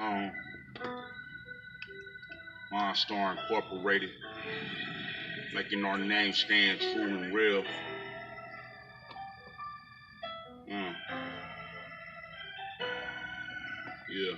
Um, Monster Incorporated, making our name stand true and real. Yeah.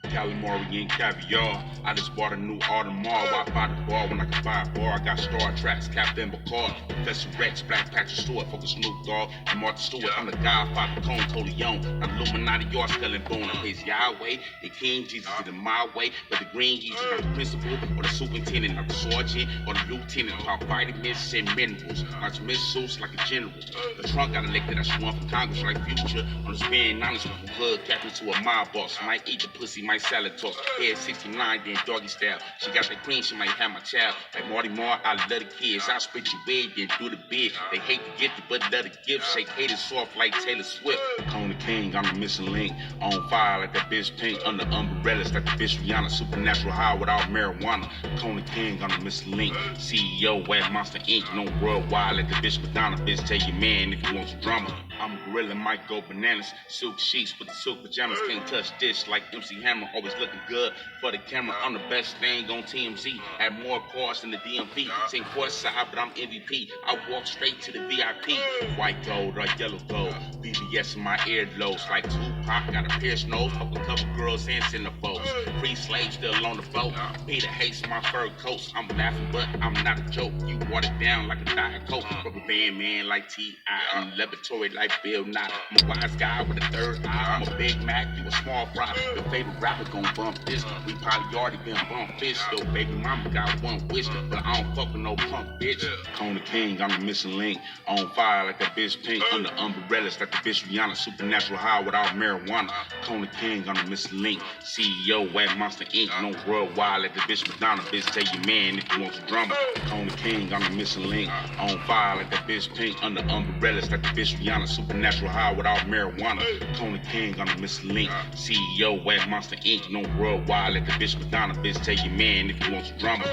Calamari and caviar. I just bought a new Audemars. Why buy the bar when I can buy a bar? I got Star Tracks, Captain Bacard, Professor Rex, Black Patrick Stewart, Focus Snoop Dogg, and Martha Stewart. I'm the Godfather, Cone, Corleone, not Illuminati, your skull and bone. I praise Yahweh, the King Jesus did it my way, but the green Jesus not the principal or the superintendent, not the sergeant or the lieutenant. About vitamins and minerals, my missiles like a general. The trunk got elected, I swung for Congress like Future. I'm just being honest with the hood, captain to a mob boss. Might eat the pussy, might salad toss. Head 69, then doggy style. She got that queen, she might have my child. Like Marty Moore, I love the kids. I spit your wig, then do the bid. They hate to get it, but love the gift. Shake haters soft like Taylor Swift. Cone the king, I'm the missing link. On fire like that bitch pink. Under umbrellas like the bitch Rihanna. Supernatural high without marijuana. Cone the king, I'm the missing link. CEO at Monster Inc. No worldwide like the bitch Madonna. Bitch, tell your man if he wants drama. I'm a gorilla, might go bananas. Silk sheets with the silk pajamas. Can't touch this like MC Hammer. Always looking good for the camera. I'm the best thing on TMZ. Had more cars than the DMV. Same court side, but I'm MVP. I walk straight to the VIP. White gold or yellow gold. BBS in my earlobes like Tupac. Got a pierced nose. Fuck a couple girls and centerfolds. Free slaves still on the boat. Peter hates my fur coats. I'm laughing, but I'm not a joke. You watered down like a Diet Coke. Rubber band man like T.I. I'm laboratory like Bill Nye. I'm a wise guy with a third eye. I'm a Big Mac, you a small fry. Your favorite rapper gon' bump this. We probably already been bump fish. Though baby mama got one wish, but I don't fuck with no punk bitch. Cone the king, I'm the missing link. On fire like that bitch pink. Under umbrellas like the bitch Rihanna. Supernatural high without marijuana. Cone the king, I'm the missing link. CEO at Monster Inc. No worldwide like the bitch Madonna. Bitch, tell your man if you want some drama. Cone the king, I'm the missing link. On fire like that bitch pink. Under umbrellas like the bitch Rihanna. Supernatural high without marijuana. Cone the king, I'm the missing link. CEO at Monster Inc. No worldwide like the bitch Madonna. Bitch, tell your man if you want some drama.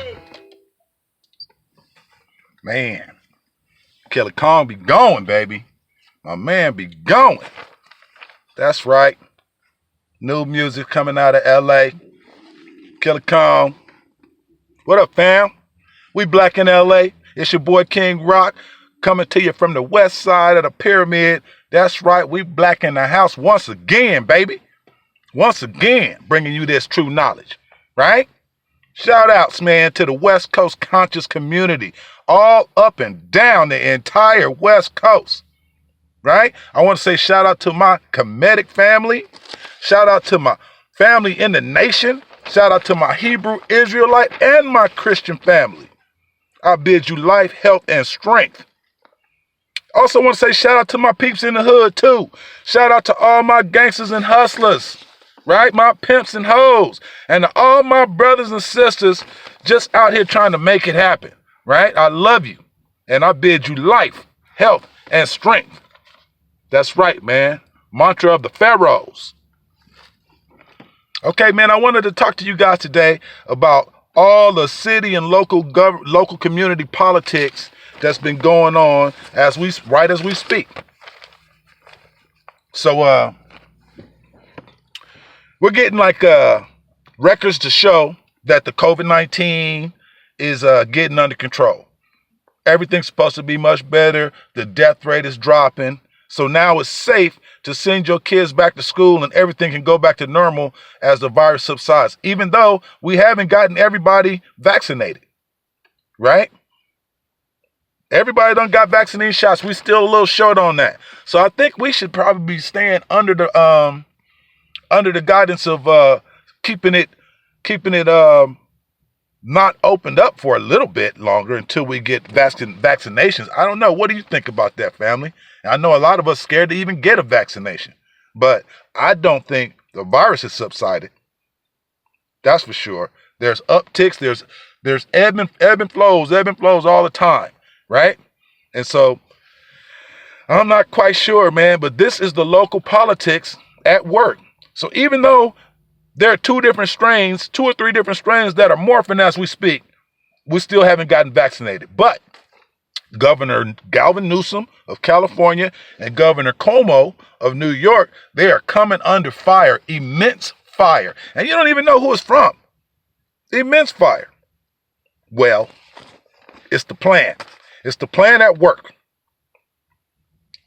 Man, Killer Kong be going, baby. My man be going. That's right. New music coming out of LA. Killer Kong. What up, fam? We black in LA. It's your boy King Rock coming to you from the west side of the pyramid. That's right. We black in the house once again, baby. Once again, bringing you this true knowledge, right? Shout outs, man, to the West Coast conscious community, all up and down the entire West Coast, right? I want to say shout out to my Kemetic family. Shout out to my family in the nation. Shout out to my Hebrew Israelite and my Christian family. I bid you life, health, and strength. Also want to say shout out to my peeps in the hood, too. Shout out to all my gangsters and hustlers. Right? My pimps and hoes. And to all my brothers and sisters just out here trying to make it happen. Right? I love you. And I bid you life, health, and strength. That's right, man. Mantra of the Pharaohs. Okay, man, I wanted to talk to you guys today about all the city and local community politics that's been going on as we speak. So, we're getting records to show that the COVID-19 is getting under control. Everything's supposed to be much better. The death rate is dropping. So now it's safe to send your kids back to school and everything can go back to normal as the virus subsides, even though we haven't gotten everybody vaccinated, right? Everybody done got vaccine shots. We still a little short on that. So I think we should probably be staying under the guidance of keeping it not opened up for a little bit longer until we get vaccinations. I don't know. What do you think about that, family? I know a lot of us scared to even get a vaccination, but I don't think the virus has subsided. That's for sure. There's upticks. There's ebb and flows all the time, right? And so I'm not quite sure, man, but this is the local politics at work. So even though there are two or three different strains that are morphing as we speak, we still haven't gotten vaccinated. But Governor Galvin Newsom of California and Governor Cuomo of New York, they are coming under fire, immense fire. And you don't even know who it's from. Immense fire. Well, it's the plan. It's the plan at work.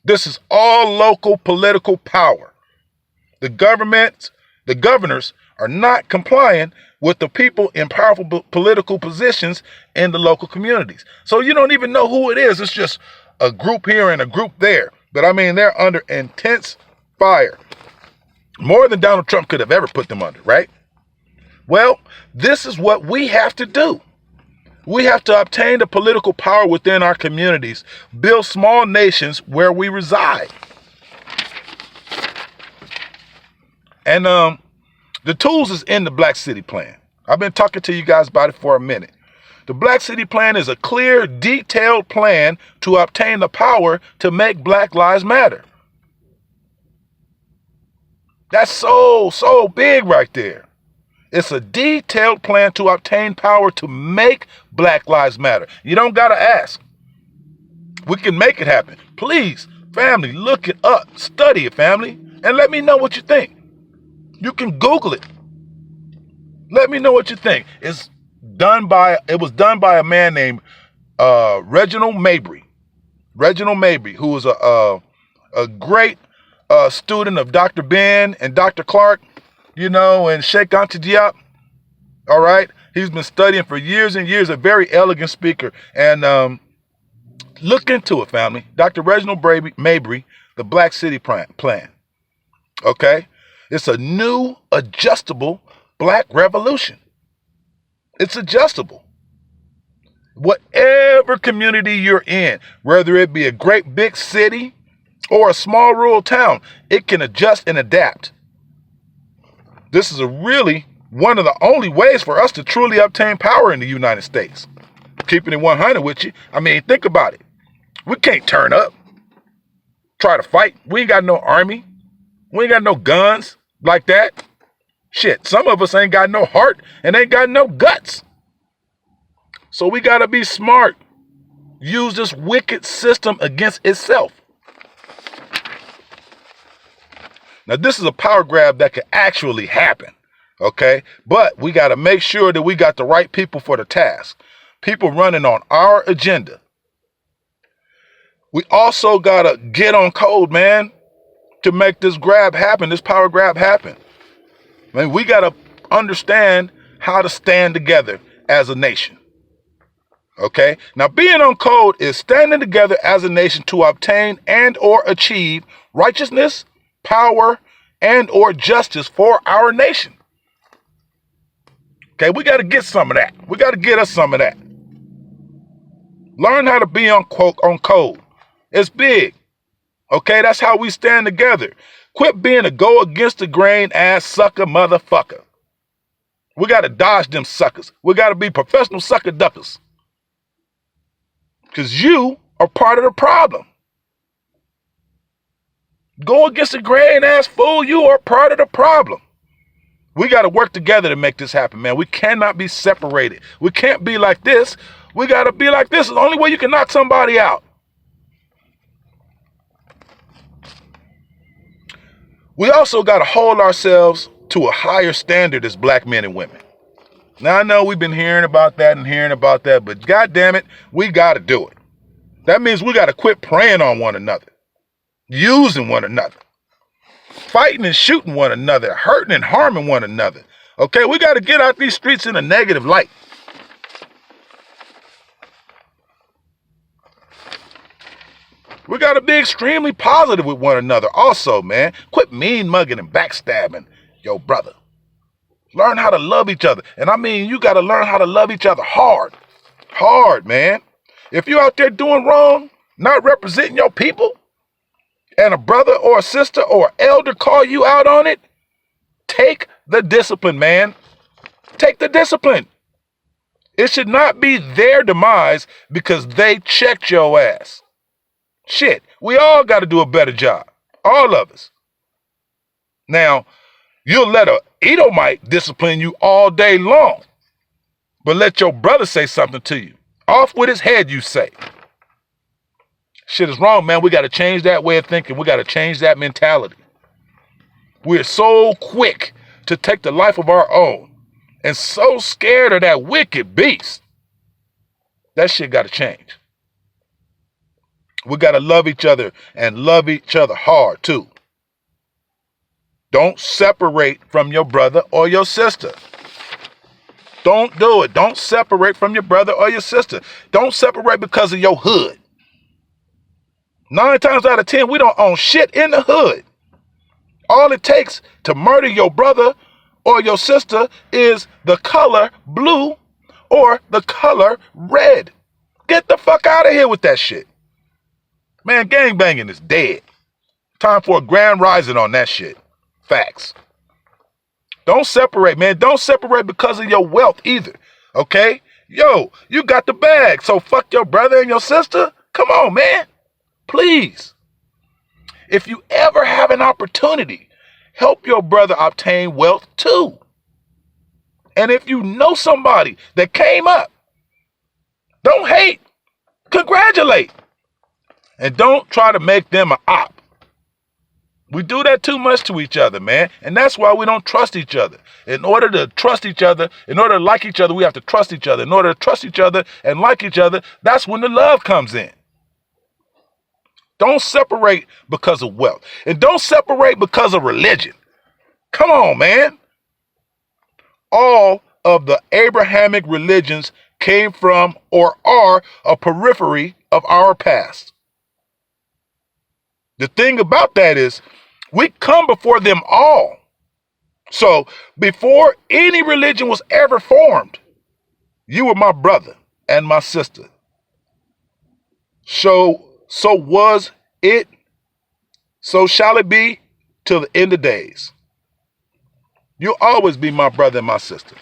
This is all local political power. The governors are not complying with the people in powerful political positions in the local communities. So you don't even know who it is. It's just a group here and a group there. But I mean, they're under intense fire. More than Donald Trump could have ever put them under, right? Well, this is what we have to do. We have to obtain the political power within our communities, build small nations where we reside. And the tools is in the Black City Plan. I've been talking to you guys about it for a minute. The Black City Plan is a clear, detailed plan to obtain the power to make Black Lives Matter. That's so big right there. It's a detailed plan to obtain power to make Black Lives Matter. You don't got to ask. We can make it happen. Please, family, look it up. Study it, family, and let me know what you think. You can Google it. Let me know what you think. It was done by a man named Reginald Mabry. Reginald Mabry, who was a great student of Dr. Ben and Dr. Clark, you know, and Sheikh Anta Diop. All right. He's been studying for years and years, a very elegant speaker. And look into it, family. Dr. Reginald Mabry, the Black City Plan. Okay. It's a new, adjustable Black revolution. It's adjustable. Whatever community you're in, whether it be a great big city or a small rural town, it can adjust and adapt. This is really one of the only ways for us to truly obtain power in the United States. Keeping it 100 with you. I mean, think about it. We can't turn up, try to fight. We ain't got no army. We ain't got no guns like that. Shit, some of us ain't got no heart and ain't got no guts. So we got to be smart. Use this wicked system against itself. Now, this is a power grab that could actually happen, okay? But we got to make sure that we got the right people for the task. People running on our agenda. We also got to get on code, man, to make this grab happen, this power grab happen. I mean, we got to understand how to stand together as a nation. Okay? Now, being on code is standing together as a nation to obtain and or achieve righteousness, power, and or justice for our nation. Okay, we got to get some of that. We got to get us some of that. Learn how to be on code. It's big. Okay, that's how we stand together. Quit being a go against the grain ass sucker motherfucker. We got to dodge them suckers. We got to be professional sucker duckers. Because you are part of the problem. Go against the grain ass fool. You are part of the problem. We got to work together to make this happen, man. We cannot be separated. We can't be like this. We got to be like this. It's the only way you can knock somebody out. We also got to hold ourselves to a higher standard as Black men and women. Now, I know we've been hearing about that, but God damn it, we got to do it. That means we got to quit preying on one another, using one another, fighting and shooting one another, hurting and harming one another. Okay, we got to get out these streets in a negative light. We got to be extremely positive with one another also, man. Quit mean mugging and backstabbing your brother. Learn how to love each other. And I mean, you got to learn how to love each other hard. Hard, man. If you out there doing wrong, not representing your people, and a brother or a sister or elder call you out on it, take the discipline, man. Take the discipline. It should not be their demise because they checked your ass. Shit, we all got to do a better job. All of us. Now, you'll let a Edomite discipline you all day long, but let your brother say something to you. Off with his head, you say. Shit is wrong, man. We got to change that way of thinking. We got to change that mentality. We're so quick to take the life of our own and so scared of that wicked beast. That shit got to change. We got to love each other and love each other hard too. Don't separate from your brother or your sister. Don't do it. Don't separate from your brother or your sister. Don't separate because of your hood. 9 times out of 10, we don't own shit in the hood. All it takes to murder your brother or your sister is the color blue or the color red. Get the fuck out of here with that shit. Man, gangbanging is dead. Time for a grand rising on that shit. Facts. Don't separate, man. Don't separate because of your wealth either. Okay? Yo, you got the bag, so fuck your brother and your sister. Come on, man. Please. If you ever have an opportunity, help your brother obtain wealth too. And if you know somebody that came up, don't hate. Congratulate. And don't try to make them an op. We do that too much to each other, man. And that's why we don't trust each other. In order to trust each other, in order to like each other, we have to trust each other. In order to trust each other and like each other, that's when the love comes in. Don't separate because of wealth. And don't separate because of religion. Come on, man. All of the Abrahamic religions came from or are a periphery of our past. The thing about that is we come before them all. So before any religion was ever formed, you were my brother and my sister. So was it, so shall it be till the end of days. You'll always be my brother and my sister.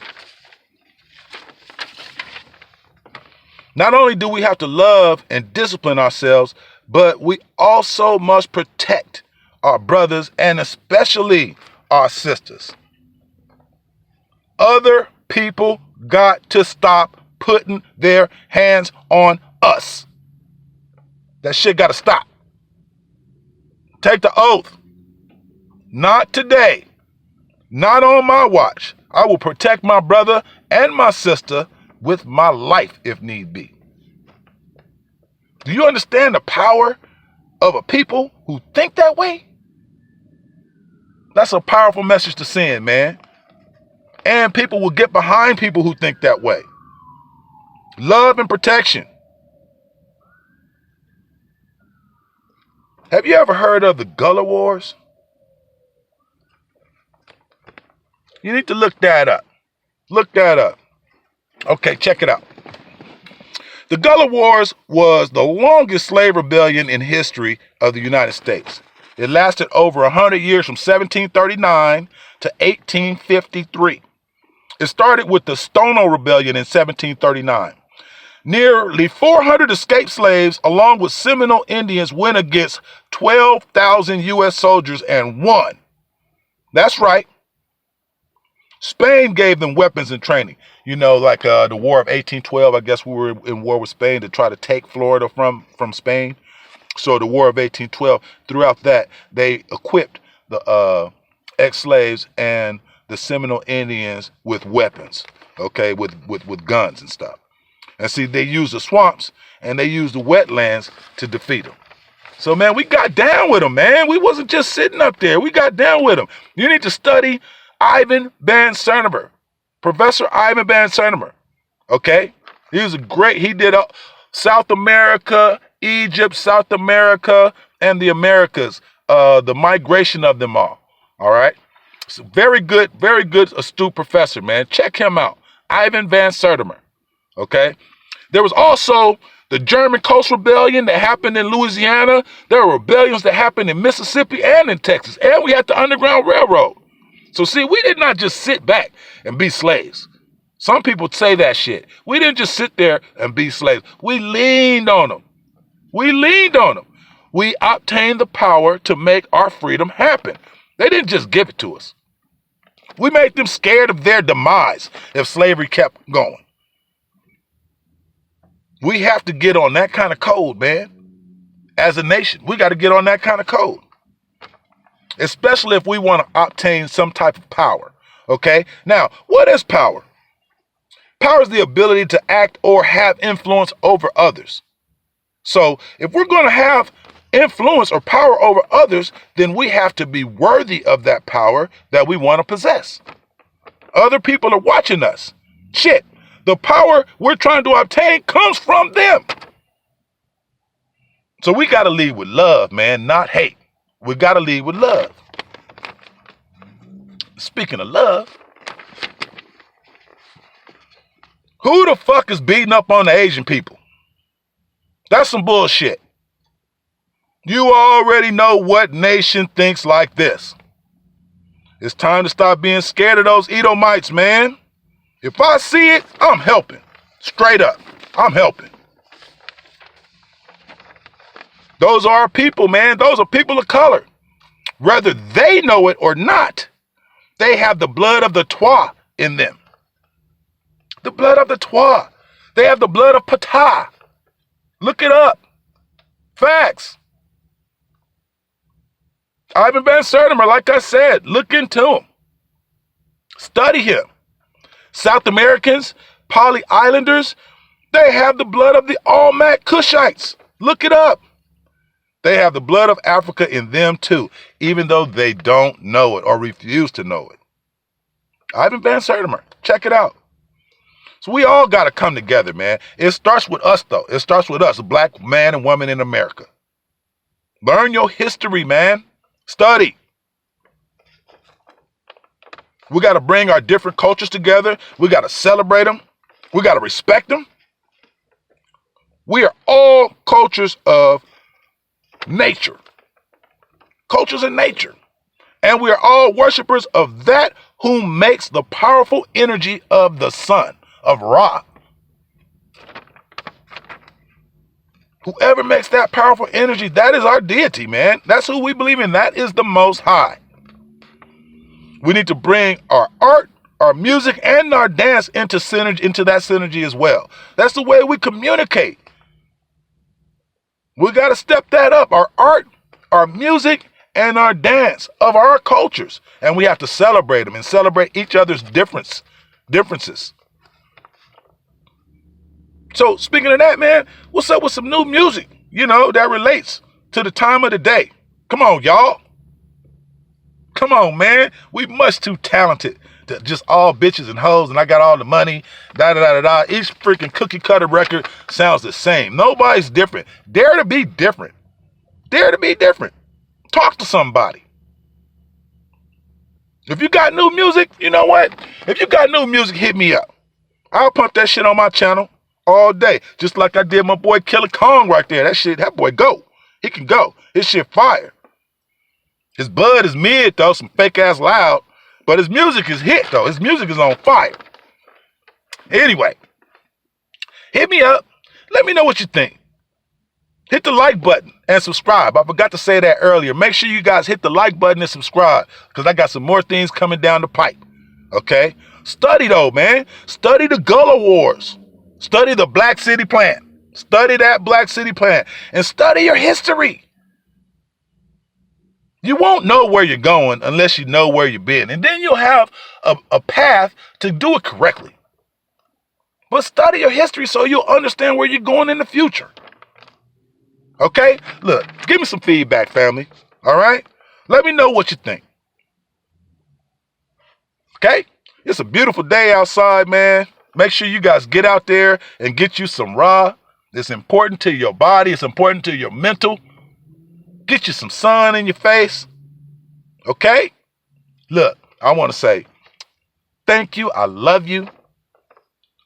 Not only do we have to love and discipline ourselves, but we also must protect our brothers and especially our sisters. Other people got to stop putting their hands on us. That shit got to stop. Take the oath. Not today. Not on my watch. I will protect my brother and my sister with my life if need be. Do you understand the power of a people who think that way? That's a powerful message to send, man. And people will get behind people who think that way. Love and protection. Have you ever heard of the Gullah Wars? You need to look that up. Look that up. Okay, check it out. The Gullah Wars was the longest slave rebellion in history of the United States. It lasted over 100 years from 1739 to 1853. It started with the Stono Rebellion in 1739. Nearly 400 escaped slaves along with Seminole Indians went against 12,000 U.S. soldiers and won. That's right. Spain gave them weapons and training. You know, like the War of 1812, I guess we were in war with Spain to try to take Florida from Spain. So the War of 1812, throughout that, they equipped the ex-slaves and the Seminole Indians with weapons, okay, with guns and stuff. And see, they used the swamps and they used the wetlands to defeat them. So, man, we got down with them, man. We wasn't just sitting up there. We got down with them. You need to study Ivan Van Sertima, Professor Ivan Van Sertima, okay? He was he did South America, Egypt, South America, and the Americas, the migration of them all right? So very good, astute professor, man. Check him out, Ivan Van Sertima, okay? There was also the German Coast Rebellion that happened in Louisiana. There were rebellions that happened in Mississippi and in Texas, and we had the Underground Railroad. So see, we did not just sit back and be slaves. Some people say that shit. We didn't just sit there and be slaves. We leaned on them. We obtained the power to make our freedom happen. They didn't just give it to us. We made them scared of their demise if slavery kept going. We have to get on that kind of code, man. as a nation. We got to get on that kind of code, especially if we want to obtain some type of power. Okay? Now, what is power? Power is the ability to act or have influence over others. So if we're going to have influence or power over others, then we have to be worthy of that power that we want to possess. Other people are watching us. Shit, the power we're trying to obtain comes from them. So we got to lead with love, man, not hate. We got to lead with love. Speaking of love, who the fuck is beating up on the Asian people? That's some bullshit. You already know what nation thinks like this. It's time to stop being scared of those Edomites, man. If I see it, I'm helping. Straight up, I'm helping. Those are our people, man. Those are people of color. Whether they know it or not, they have the blood of the Twa in them. The blood of the Twa. They have the blood of Ptah. Look it up. Facts. Ivan Van Sertimer, like I said, look into him. Study him. South Americans, Poly Islanders, they have the blood of the Olmec Cushites. Look it up. They have the blood of Africa in them too, even though they don't know it or refuse to know it. Ivan Van Sertimer, check it out. So we all got to come together, man. It starts with us, though. It starts with us, a black man and woman in America. Learn your history, man. Study. We got to bring our different cultures together. We got to celebrate them. We got to respect them. We are all cultures of nature. Cultures of nature. And we are all worshipers of that who makes the powerful energy of the sun, of Ra. Whoever makes that powerful energy, that is our deity, man. That's who we believe in. That is the Most High. We need to bring our art, our music, and our dance into that synergy as well. That's the way we communicate. We got to step that up. Our art, our music, and our dance of our cultures. And we have to celebrate them and celebrate each other's differences. So speaking of that, man, what's up with some new music, that relates to the time of the day? Come on, y'all. Come on, man. We much too talented to just all bitches and hoes and I got all the money, da-da-da-da-da. Each freaking cookie cutter record sounds the same. Nobody's different. Dare to be different. Dare to be different. Talk to somebody. If you got new music, you know what? If you got new music, hit me up. I'll pump that shit on my channel all day. Just like I did my boy Kila Kong right there. That boy go. He can go. His shit fire. His bud is mid though, some fake ass loud. But his music is hit though. His music is on fire. Anyway, hit me up. Let me know what you think. Hit the like button and subscribe. I forgot to say that earlier. Make sure you guys hit the like button and subscribe because I got some more things coming down the pipe. Okay? Study though, man. Study the Gullah Wars. Study the Black City Plan. Study that Black City Plan. And study your history. You won't know where you're going unless you know where you've been. And then you'll have a path to do it correctly. But study your history so you'll understand where you're going in the future. Okay? Look, give me some feedback, family. All right? Let me know what you think. Okay? It's a beautiful day outside, man. Make sure you guys get out there and get you some Ra. It's important to your body. It's important to your mental. Get you some sun in your face. Okay? Look, I want to say thank you. I love you.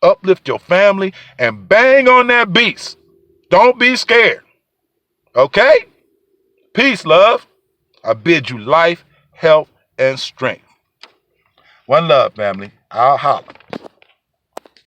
Uplift your family and bang on that beats. Don't be scared. Okay? Peace, love. I bid you life, health, and strength. One love, family. I'll holler.